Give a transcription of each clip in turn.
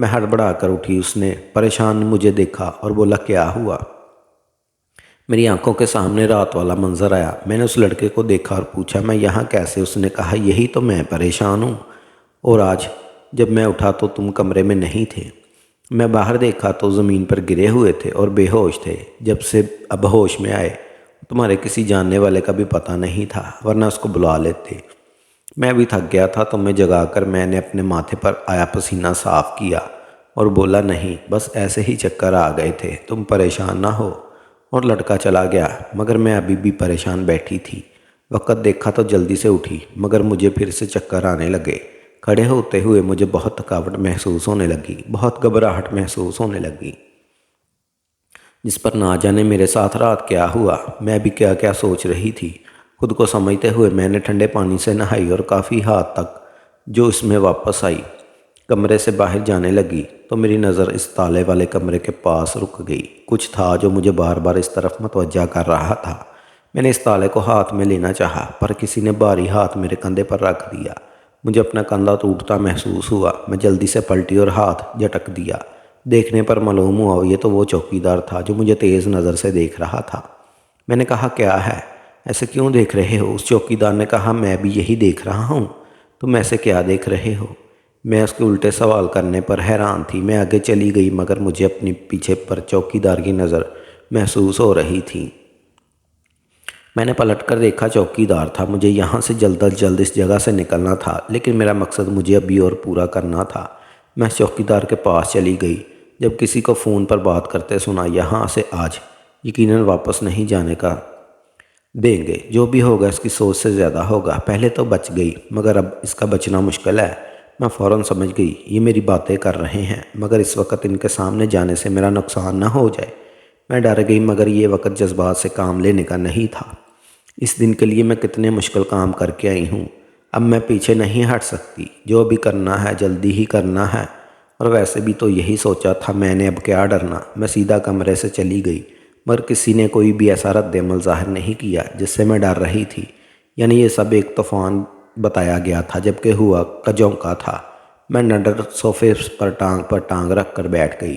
میں ہڑبڑا کر اٹھی۔ اس نے پریشان مجھے دیکھا اور بولا کیا ہوا؟ میری آنکھوں کے سامنے رات والا منظر آیا۔ میں نے اس لڑکے کو دیکھا اور پوچھا میں یہاں کیسے؟ اس نے کہا یہی تو میں پریشان ہوں، اور آج جب میں اٹھا تو تم کمرے میں نہیں تھے۔ میں باہر دیکھا تو زمین پر گرے ہوئے تھے اور بے ہوش تھے۔ جب سے اب ہوش میں آئے تمہارے کسی جاننے والے کا بھی پتہ نہیں تھا، ورنہ اس کو بلا لیتے۔ میں بھی تھک گیا تھا، تمہیں جگا کر میں نے اپنے ماتھے پر آیا پسینہ صاف کیا اور بولا نہیں، بس ایسے ہی چکر آ گئے تھے، تم پریشان نہ ہو، اور لڑکا چلا گیا۔ مگر میں ابھی بھی پریشان بیٹھی تھی۔ وقت دیکھا تو جلدی سے اٹھی، مگر مجھے پھر سے چکر آنے لگے۔ کھڑے ہوتے ہوئے مجھے بہت تھکاوٹ محسوس ہونے لگی، بہت گھبراہٹ محسوس ہونے لگی، جس پر نہ جانے میرے ساتھ رات کیا ہوا۔ میں بھی کیا کیا سوچ رہی تھی۔ خود کو سمجھتے ہوئے میں نے ٹھنڈے پانی سے نہائی اور کافی حد تک جو اس میں واپس آئی، کمرے سے باہر جانے لگی تو میری نظر اس تالے والے کمرے کے پاس رک گئی۔ کچھ تھا جو مجھے بار بار اس طرف متوجہ کر رہا تھا۔ میں نے اس تالے کو ہاتھ میں لینا چاہا، پر کسی نے بھاری ہاتھ میرے کندھے پر رکھ دیا۔ مجھے اپنا کندھا ٹوٹتا محسوس ہوا۔ میں جلدی سے پلٹی اور ہاتھ جھٹک دیا۔ دیکھنے پر معلوم ہوا یہ تو وہ چوکیدار تھا جو مجھے تیز نظر سے دیکھ رہا تھا۔ میں نے کہا کیا ہے؟ ایسے کیوں دیکھ رہے ہو؟ اس چوکیدار نے کہا میں بھی یہی دیکھ رہا ہوں، تم ایسے کیا دیکھ رہے ہو؟ میں اس کے الٹے سوال کرنے پر حیران تھی۔ میں آگے چلی گئی، مگر مجھے اپنی پیچھے پر چوکیدار کی نظر محسوس ہو رہی تھی۔ میں نے پلٹ کر دیکھا، چوکیدار تھا۔ مجھے یہاں سے جلد از جلد اس جگہ سے نکلنا تھا، لیکن میرا مقصد مجھے ابھی اور پورا کرنا تھا۔ میں چوکیدار کے پاس چلی گئی۔ جب کسی کو فون پر بات کرتے سنا یہاں سے آج یقیناً واپس نہیں جانے کا دیں گے، جو بھی ہوگا اس کی سوچ سے زیادہ ہوگا۔ پہلے تو بچ گئی، مگر اب اس کا بچنا مشکل ہے۔ میں فوراً سمجھ گئی یہ میری باتیں کر رہے ہیں، مگر اس وقت ان کے سامنے جانے سے میرا نقصان نہ ہو جائے۔ میں ڈر گئی، مگر یہ وقت جذبات سے کام لینے کا نہیں تھا۔ اس دن کے لیے میں کتنے مشکل کام کر کے آئی ہوں، اب میں پیچھے نہیں ہٹ سکتی۔ جو بھی کرنا ہے جلدی ہی کرنا ہے، اور ویسے بھی تو یہی سوچا تھا میں نے، اب کیا ڈرنا۔ میں سیدھا کمرے سے چلی گئی، مگر کسی نے کوئی بھی ایسا رد عمل ظاہر نہیں کیا جس سے میں ڈر رہی تھی۔ یعنی یہ سب ایک طوفان بتایا گیا تھا، جبکہ ہوا کجوں کا تھا۔ میں نڈر صوفے پر ٹانگ رکھ کر بیٹھ گئی۔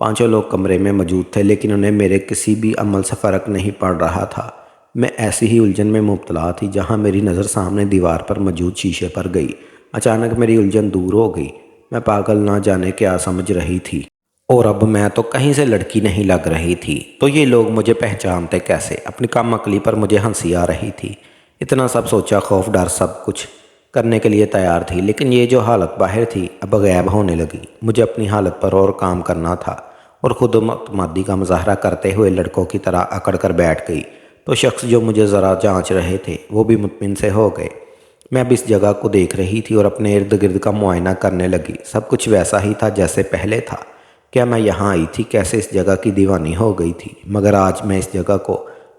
پانچوں لوگ کمرے میں موجود تھے، لیکن انہیں میرے کسی بھی عمل سے فرق نہیں پڑ رہا تھا۔ میں ایسی ہی الجھن میں مبتلا تھی جہاں میری نظر سامنے دیوار پر موجود شیشے پر گئی۔ اچانک میری الجھن دور ہو گئی۔ میں پاگل نہ جانے کیا سمجھ رہی تھی، اور اب میں تو کہیں سے لڑکی نہیں لگ رہی تھی، تو یہ لوگ مجھے پہچانتے کیسے؟ اپنی کم عقلی پر مجھے ہنسی آ رہی تھی۔ اتنا سب سوچا، خوف ڈر سب کچھ کرنے کے لیے تیار تھی، لیکن یہ جو حالت باہر تھی اب غائب ہونے لگی۔ مجھے اپنی حالت پر اور کام کرنا تھا، اور خود اعتمادی کا مظاہرہ کرتے ہوئے لڑکوں کی طرح اکڑ کر بیٹھ گئی۔ تو شخص جو مجھے ذرا جانچ رہے تھے وہ بھی مطمئن سے ہو گئے۔ میں اب اس جگہ کو دیکھ رہی تھی اور اپنے ارد گرد کا معائنہ کرنے لگی۔ سب کچھ ویسا ہی تھا جیسے پہلے تھا۔ کیا میں یہاں آئی تھی؟ کیسے اس جگہ کی دیوانی ہو گئی تھی؟ مگر آج میں اس جگہ کو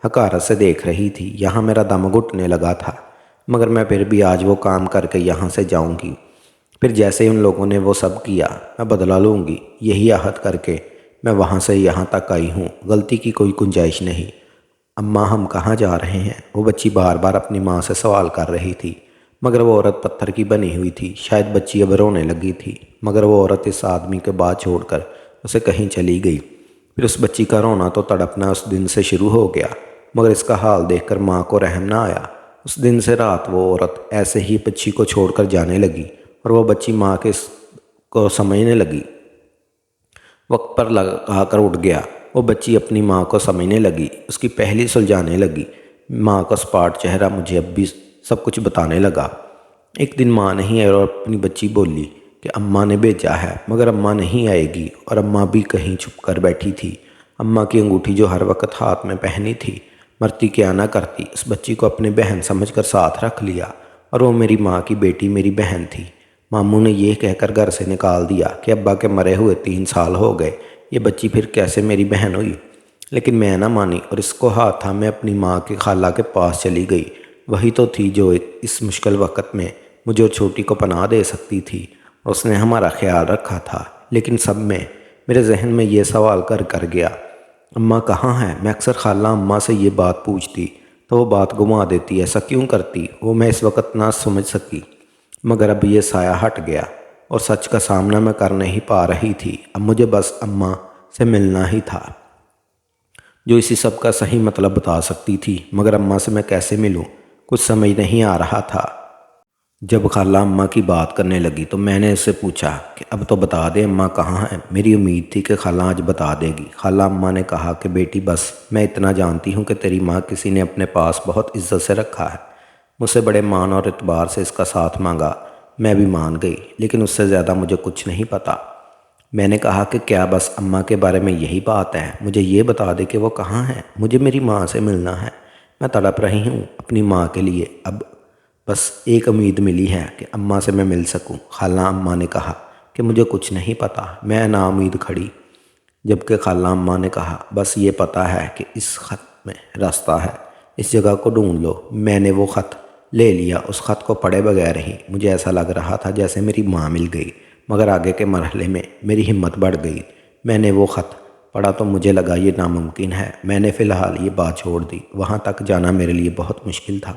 حقارت سے دیکھ رہی تھی۔ یہاں میرا دم گھٹنے لگا تھا، مگر میں پھر بھی آج وہ کام کر کے یہاں سے جاؤں گی۔ پھر جیسے ان لوگوں نے وہ سب کیا میں بدلہ لوں گی، یہی عہد کر کے میں وہاں سے یہاں تک آئی ہوں۔ غلطی کی کوئی گنجائش نہیں۔ اماں ہم کہاں جا رہے ہیں؟ وہ بچی بار بار اپنی ماں سے سوال کر رہی تھی، مگر وہ عورت پتھر کی بنی ہوئی تھی۔ شاید بچی اب رونے لگی تھی، مگر وہ عورت اس آدمی کے بعد چھوڑ کر اسے کہیں چلی گئی۔ پھر اس بچی کا رونا تو تڑپنا اس دن سے شروع ہو گیا، مگر اس کا حال دیکھ کر ماں کو رحم نہ آیا۔ اس دن سے رات وہ عورت ایسے ہی بچی کو چھوڑ کر جانے لگی، اور وہ بچی ماں کے کو سمجھنے لگی۔ وقت پر لگا کر اٹھ گیا۔ وہ بچی اپنی ماں کو سمجھنے لگی، اس کی پہلی سلجھانے لگی۔ ماں کا سپاٹ چہرہ مجھے اب بھی سب کچھ بتانے لگا۔ ایک دن ماں نہیں آئی اور اپنی بچی بولی کہ اماں نے بھیجا ہے، مگر اماں نہیں آئے گی، اور اماں بھی کہیں چھپ کر بیٹھی تھی۔ اماں کی انگوٹھی جو ہر وقت ہاتھ میں پہنی تھی، مرتی کیا نہ کرتی، اس بچی کو اپنی بہن سمجھ کر ساتھ رکھ لیا، اور وہ میری ماں کی بیٹی میری بہن تھی۔ ماموں نے یہ کہہ کر گھر سے نکال دیا کہ ابا کے مرے ہوئے 3 سال ہو گئے، یہ بچی پھر کیسے میری بہن ہوئی؟ لیکن میں نہ مانی، اور اس کو ہاتھ تھا میں اپنی ماں کی خالہ کے پاس چلی گئی۔ وہی تو تھی جو اس مشکل وقت میں مجھے اور چھوٹی کو پناہ دے سکتی تھی، اور اس نے ہمارا خیال رکھا تھا۔ لیکن سب میں میرے ذہن میں یہ سوال کر گیا، اماں کہاں ہے؟ میں اکثر خالہ اماں سے یہ بات پوچھتی تو وہ بات گما دیتی، ایسا کیوں کرتی؟ وہ میں اس وقت نہ سمجھ سکی، مگر اب یہ سایہ ہٹ گیا، اور سچ کا سامنا میں کر نہیں پا رہی تھی۔ اب مجھے بس اماں سے ملنا ہی تھا، جو اسی سب کا صحیح مطلب بتا سکتی تھی، مگر اماں سے میں کیسے ملوں، کچھ سمجھ نہیں آ رہا تھا۔ جب خالہ اماں کی بات کرنے لگی تو میں نے اس سے پوچھا کہ اب تو بتا دے اماں کہاں ہیں۔ میری امید تھی کہ خالہ آج بتا دے گی۔ خالہ اماں نے کہا کہ بیٹی بس میں اتنا جانتی ہوں کہ تیری ماں کسی نے اپنے پاس بہت عزت سے رکھا ہے، مجھ سے بڑے مان اور اعتبار سے اس کا ساتھ مانگا، میں بھی مان گئی، لیکن اس سے زیادہ مجھے کچھ نہیں پتا۔ میں نے کہا کہ کیا بس اماں کے بارے میں یہی بات ہے؟ مجھے یہ بتا دے کہ وہ کہاں ہیں، مجھے میری ماں سے ملنا ہے، میں تڑپ رہی ہوں اپنی ماں کے لیے، اب بس ایک امید ملی ہے کہ اماں سے میں مل سکوں۔ خالہ اماں نے کہا کہ مجھے کچھ نہیں پتا، میں نا امید کھڑی، جبکہ خالہ اماں نے کہا بس یہ پتا ہے کہ اس خط میں راستہ ہے، اس جگہ کو ڈھونڈ لو۔ میں نے وہ خط لے لیا، اس خط کو پڑھے بغیر ہی مجھے ایسا لگ رہا تھا جیسے میری ماں مل گئی، مگر آگے کے مرحلے میں میری ہمت بڑھ گئی۔ میں نے وہ خط پڑھا تو مجھے لگا یہ ناممکن ہے، میں نے فی الحال یہ بات چھوڑ دی، وہاں تک جانا میرے لیے بہت مشکل تھا،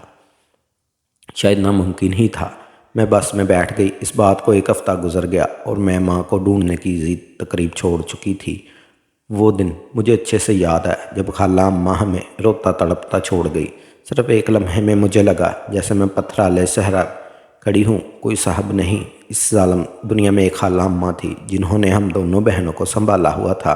شاید ناممکن ہی تھا۔ میں بس میں بیٹھ گئی۔ اس بات کو ایک ہفتہ گزر گیا اور میں ماں کو ڈھونڈنے کی ضد تقریب چھوڑ چکی تھی۔ وہ دن مجھے اچھے سے یاد ہے جب خالہ اماں ہمیں روتا تڑپتا چھوڑ گئی۔ صرف ایک لمحے میں مجھے لگا جیسے میں پتھرالے صحرا کھڑی ہوں، کوئی صاحب نہیں۔ اس ظالم دنیا میں ایک خالہ اماں تھی جنہوں نے ہم دونوں بہنوں کو سنبھالا ہوا تھا،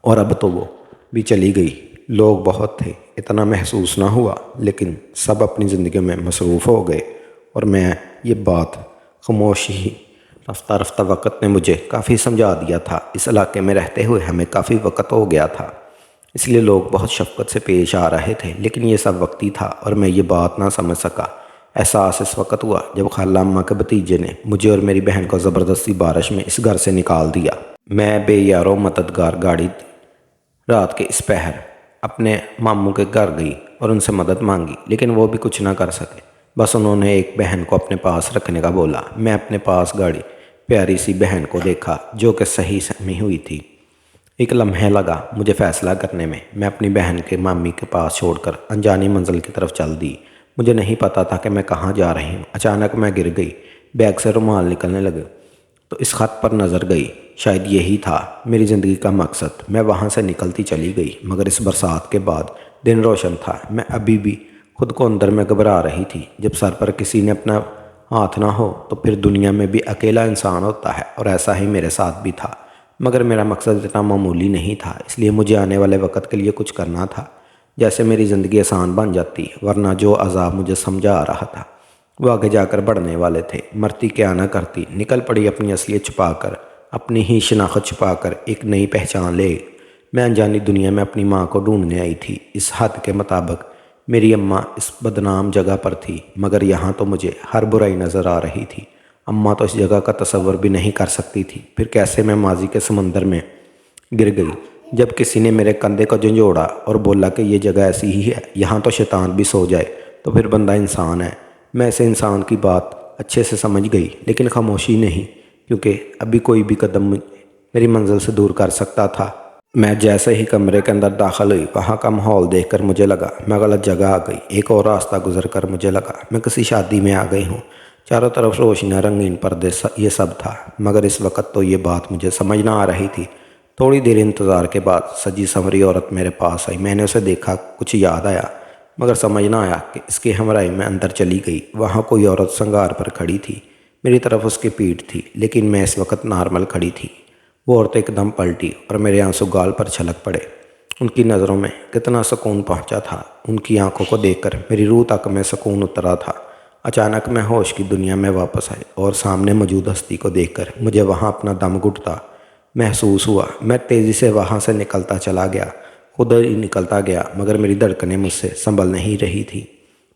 اور اب تو وہ بھی چلی گئی۔ لوگ بہت تھے، اتنا محسوس نہ ہوا، لیکن سب اپنی زندگی میں مصروف ہو گئے اور میں یہ بات خاموشی رفتہ رفتہ وقت نے مجھے کافی سمجھا دیا تھا۔ اس علاقے میں رہتے ہوئے ہمیں کافی وقت ہو گیا تھا، اس لیے لوگ بہت شفقت سے پیش آ رہے تھے، لیکن یہ سب وقتی تھا اور میں یہ بات نہ سمجھ سکا۔ احساس اس وقت ہوا جب خالہ اماں کے بھتیجے نے مجھے اور میری بہن کو زبردستی بارش میں اس گھر سے نکال دیا۔ میں بے یارو مددگار گاڑی رات کے اس پہر اپنے ماموں کے گھر گئی اور ان سے مدد مانگی، لیکن وہ بھی کچھ نہ کر سکے۔ بس انہوں نے ایک بہن کو اپنے پاس رکھنے کا بولا۔ میں اپنے پاس گاڑی پیاری سی بہن کو دیکھا جو کہ صحیح سہمی ہوئی تھی۔ ایک لمحہ لگا مجھے فیصلہ کرنے میں۔ میں اپنی بہن کے مامی کے پاس چھوڑ کر انجانی منزل کی طرف چل دی۔ مجھے نہیں پتا تھا کہ میں کہاں جا رہی ہوں۔ اچانک میں گر گئی، بیگ سے رومال نکلنے لگے تو اس خط پر نظر گئی۔ شاید یہی تھا میری زندگی کا مقصد۔ میں وہاں سے نکلتی چلی گئی، مگر اس برسات کے بعد دن روشن تھا۔ میں ابھی بھی خود کو اندر میں گھبرا رہی تھی۔ جب سر پر کسی نے اپنا ہاتھ نہ ہو تو پھر دنیا میں بھی اکیلا انسان ہوتا ہے، اور ایسا ہی میرے ساتھ بھی تھا۔ مگر میرا مقصد اتنا معمولی نہیں تھا، اس لیے مجھے آنے والے وقت کے لیے کچھ کرنا تھا، جیسے میری زندگی آسان بن جاتی، ورنہ جو عذاب مجھے سمجھا آ رہا تھا وہ آگے جا کر بڑھنے والے تھے۔ مرتی کیا نہ کرتی، نکل پڑی اپنی اصلیت چھپا کر، اپنی ہی شناخت چھپا کر ایک نئی پہچان لے۔ میں انجانی دنیا میں اپنی ماں کو ڈھونڈنے آئی تھی۔ اس حد کے مطابق میری اماں اس بدنام جگہ پر تھی، مگر یہاں تو مجھے ہر برائی نظر آ رہی تھی۔ اماں تو اس جگہ کا تصور بھی نہیں کر سکتی تھی۔ پھر کیسے میں ماضی کے سمندر میں گر گئی جب کسی نے میرے کندھے کو جھنجھوڑا اور بولا کہ یہ جگہ ایسی ہی ہے، یہاں تو شیطان بھی سو جائے تو پھر بندہ انسان ہے۔ میں اسے انسان کی بات اچھے سے سمجھ گئی، لیکن خاموشی نہیں، کیونکہ ابھی کوئی بھی قدم میری منزل سے دور کر سکتا تھا۔ میں جیسے ہی کمرے کے اندر داخل ہوئی، وہاں کا ماحول دیکھ کر مجھے لگا میں غلط جگہ آ گئی۔ ایک اور راستہ گزر کر مجھے لگا میں کسی شادی میں آ گئی ہوں۔ چاروں طرف روشنیاں، رنگین پردے، یہ سب تھا، مگر اس وقت تو یہ بات مجھے سمجھ نہ آ رہی تھی۔ تھوڑی دیر انتظار کے بعد سجی سنوری عورت میرے پاس آئی۔ میں نے اسے دیکھا، کچھ یاد آیا، مگر سمجھ نہ آیا کہ اس کی ہمراہی میں اندر چلی گئی۔ وہاں کوئی عورت سنگار پر کھڑی تھی، میری طرف اس کی پیٹھ تھی، لیکن میں اس وقت نارمل کھڑی تھی۔ وہ عورت ایک دم پلٹی اور میرے آنسو گال پر چھلک پڑے۔ ان کی نظروں میں کتنا سکون پہنچا تھا، ان کی آنکھوں کو دیکھ کر میری روح تک میں سکون اترا تھا۔ اچانک میں ہوش کی دنیا میں واپس آئی اور سامنے موجود ہستی کو دیکھ کر مجھے وہاں اپنا دم گھٹتا محسوس ہوا۔ میں تیزی سے وہاں سے نکلتا چلا گیا، خود ہی نکلتا گیا، مگر میری دھڑکنیں مجھ سے سنبھل نہیں رہی تھی۔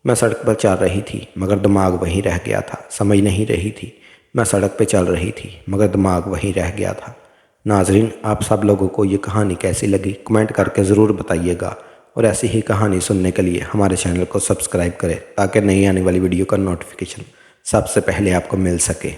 میں سڑک پر چل رہی تھی، مگر دماغ وہیں رہ گیا تھا۔ سمجھ نہیں رہی تھی میں سڑک پہ چل رہی تھی، مگر دماغ وہیں رہ گیا تھا۔ ناظرین، آپ سب لوگوں کو یہ کہانی کیسی لگی کمنٹ کر کے ضرور بتائیے گا، اور ایسی ہی کہانی سننے کے لیے ہمارے چینل کو سبسکرائب کریں تاکہ نئی آنے والی ویڈیو کا نوٹیفیکیشن سب سے پہلے آپ کو مل سکے۔